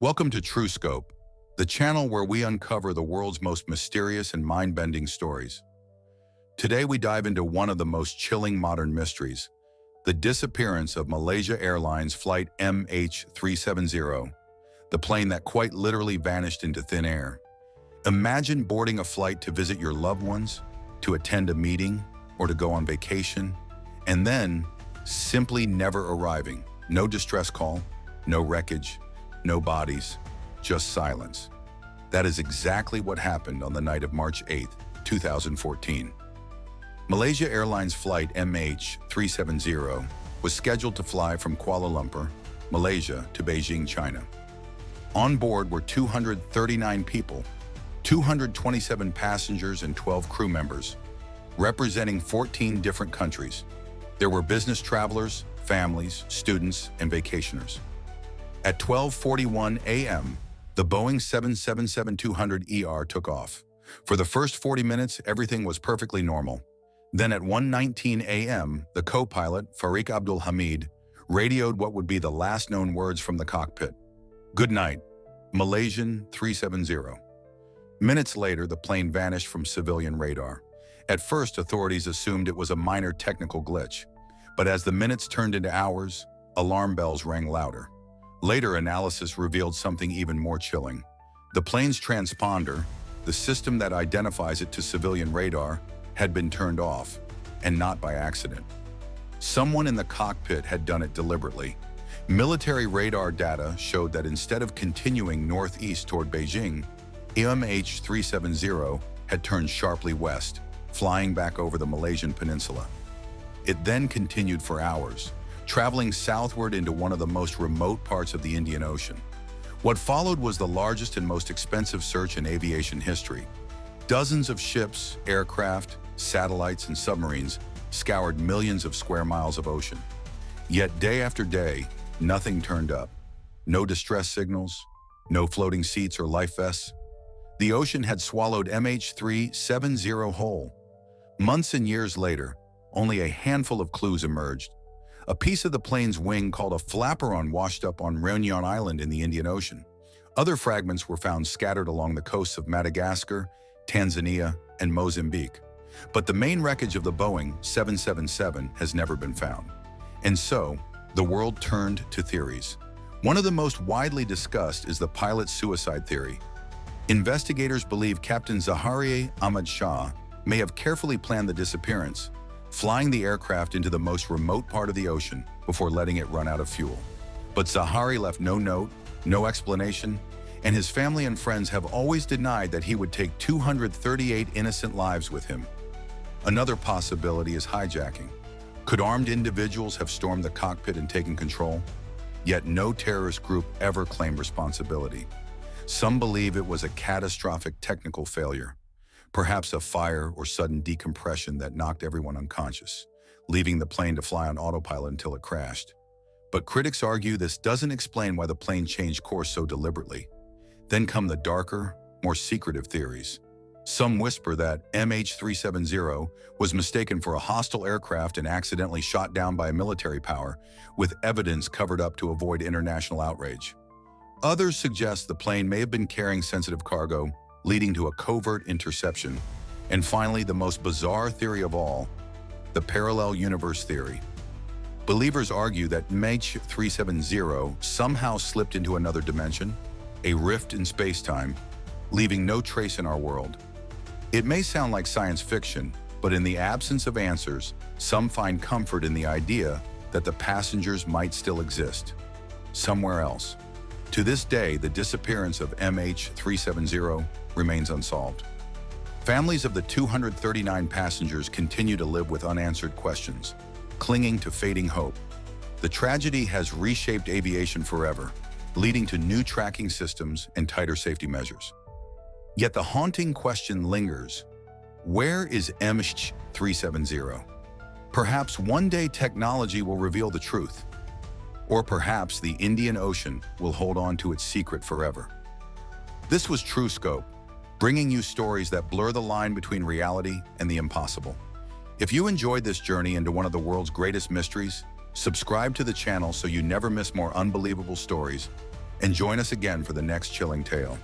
Welcome to TrueScope, the channel where we uncover the world's most mysterious and mind-bending stories. Today we dive into one of the most chilling modern mysteries, the disappearance of Malaysia Airlines Flight MH370, the plane that quite literally vanished into thin air. Imagine boarding a flight to visit your loved ones, to attend a meeting, or to go on vacation, and then simply never arriving. No distress call, no wreckage, no bodies, just silence. That is exactly what happened on the night of March 8, 2014. Malaysia Airlines Flight MH370 was scheduled to fly from Kuala Lumpur, Malaysia to Beijing, China. On board were 239 people, 227 passengers and 12 crew members, representing 14 different countries. There were business travelers, families, students, and vacationers. At 12:41 a.m., the Boeing 777-200ER took off. For the first 40 minutes, everything was perfectly normal. Then at 1:19 a.m., the co-pilot, Farik Abdul Hamid, radioed what would be the last known words from the cockpit. "Good night, Malaysian 370. Minutes later, the plane vanished from civilian radar. At first, authorities assumed it was a minor technical glitch. But as the minutes turned into hours, alarm bells rang louder. Later analysis revealed something even more chilling. The plane's transponder, the system that identifies it to civilian radar, had been turned off, and not by accident. Someone in the cockpit had done it deliberately. Military radar data showed that instead of continuing northeast toward Beijing, MH370 had turned sharply west, flying back over the Malaysian peninsula. It then continued for hours, traveling southward into one of the most remote parts of the Indian Ocean. What followed was the largest and most expensive search in aviation history. Dozens of ships, aircraft, satellites, and submarines scoured millions of square miles of ocean. Yet day after day, nothing turned up. No distress signals, no floating seats or life vests. The ocean had swallowed MH370 whole. Months and years later, only a handful of clues emerged. A piece of the plane's wing called a flaperon washed up on Réunion Island in the Indian Ocean. Other fragments were found scattered along the coasts of Madagascar, Tanzania, and Mozambique. But the main wreckage of the Boeing 777 has never been found. And so, the world turned to theories. One of the most widely discussed is the pilot's suicide theory. Investigators believe Captain Zahari Ahmad Shah may have carefully planned the disappearance, flying the aircraft into the most remote part of the ocean before letting it run out of fuel. But Zahari left no note, no explanation, and his family and friends have always denied that he would take 238 innocent lives with him. Another possibility is hijacking. Could armed individuals have stormed the cockpit and taken control? Yet no terrorist group ever claimed responsibility. Some believe it was a catastrophic technical failure, perhaps a fire or sudden decompression that knocked everyone unconscious, leaving the plane to fly on autopilot until it crashed. But critics argue this doesn't explain why the plane changed course so deliberately. Then come the darker, more secretive theories. Some whisper that MH370 was mistaken for a hostile aircraft and accidentally shot down by a military power, with evidence covered up to avoid international outrage. Others suggest the plane may have been carrying sensitive cargo, leading to a covert interception. And finally, the most bizarre theory of all, the parallel universe theory. Believers argue that MH370 somehow slipped into another dimension, a rift in space-time, leaving no trace in our world. It may sound like science fiction, but in the absence of answers, some find comfort in the idea that the passengers might still exist, somewhere else. To this day, the disappearance of MH370 remains unsolved. Families of the 239 passengers continue to live with unanswered questions, clinging to fading hope. The tragedy has reshaped aviation forever, leading to new tracking systems and tighter safety measures. Yet the haunting question lingers: where is MH370? Perhaps one day technology will reveal the truth. Or perhaps the Indian Ocean will hold on to its secret forever. This was TrueScope, bringing you stories that blur the line between reality and the impossible. If you enjoyed this journey into one of the world's greatest mysteries, subscribe to the channel so you never miss more unbelievable stories. and join us again for the next chilling tale.